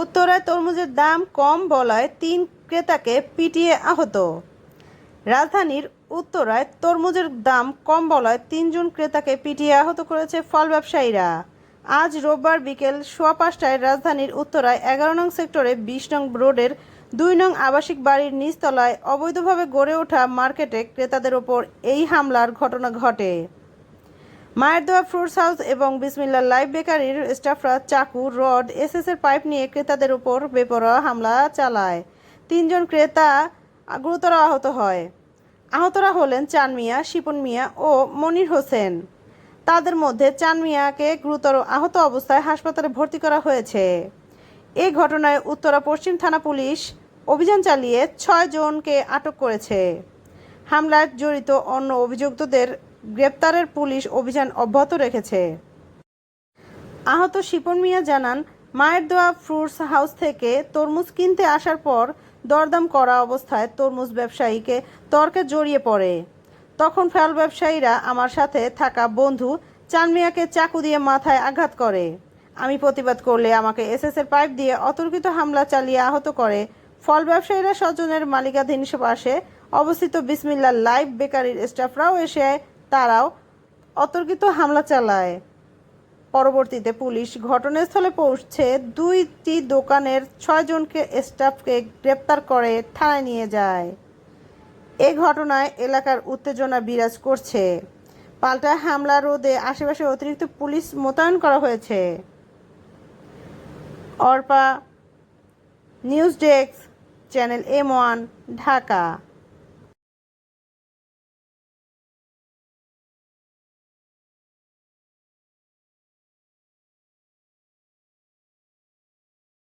উত্তরায় তরমুজের দাম কম বলায় ৩ ক্রেতাকে পিটিয়ে আহত। রাজধানীর উত্তরায় তরমুজের দাম কম বলায় ৩ জন ক্রেতাকে পিটিয়ে আহত করেছে ফল ব্যবসায়ীরা। আজ রোববার বিকেল ৫:১৫টায় রাজধানীর উত্তরায় ১১ নং সেক্টরে ২০ নং রোডের ২ নং আবাসিক বাড়ির নিচতলায় অবৈধভাবে গড়ে ওঠা মার্কেটে ক্রেতাদের ওপর এই হামলার ঘটনা ঘটে। মায়ের দোয়া ফ্রুটস হাউস এবং বিসমিল্লাহ লাইভ বেকারির স্টাফরা চাকু, রড, এসএসের পাইপ নিয়ে ক্রেতাদের উপর বেপরোয়া হামলা চালায়। ৩ জন ক্রেতা গুরুতর আহত হয়। আহতরা হলেন চান মিয়া, শিপন মিয়া ও মনির হোসেন। তাদের মধ্যে চান মিয়াকে গুরুতর আহত অবস্থায় হাসপাতালে ভর্তি করা হয়েছে। এই ঘটনায় উত্তরা পশ্চিম থানা পুলিশ অভিযান চালিয়ে ৬ জনকে আটক করেছে। হামলায় জড়িত অন্য অভিযুক্তদের গ্রেপ্তারের পুলিশ অভিযান অব্যাহত রেখেছে। আহত শিপন মিয়া জানান, মায়ের দোয়া ফ্রুটস হাউস থেকে তরমুজ কিনতে আসার পর দরদাম করা অবস্থায় তরমুজ ব্যবসায়ীকে তর্কে জড়িয়ে পড়ে। তখন ফল ব্যবসায়ীরা আমার সাথে থাকা বন্ধু চান মিয়াকে চাকু দিয়ে মাথায় আঘাত করে। আমি প্রতিবাদ করলে আমাকে এসএসের পাইপ দিয়ে অতর্কিত হামলা চালিয়ে আহত করে। ফল ব্যবসায়ীরা স্বজনের মালিকাধীন পাশে অবস্থিত বিসমিল্লাহ লাইভ বেকারির স্টাফরাও এসে তারাও অতর্কিত হামলা চালায়। পরবর্তীতে পুলিশ ঘটনাস্থলে পৌঁছে ২টি দোকানের ৬ জনকে স্টাফকে গ্রেপ্তার করে থানায় নিয়ে যায়। এ ঘটনায় এলাকার উত্তেজনা বিরাজ করছে। পাল্টা হামলা রোধে আশেপাশে অতিরিক্ত পুলিশ মোতায়েন করা হয়েছে। Arpa, news desk, channel M1, Dhaka.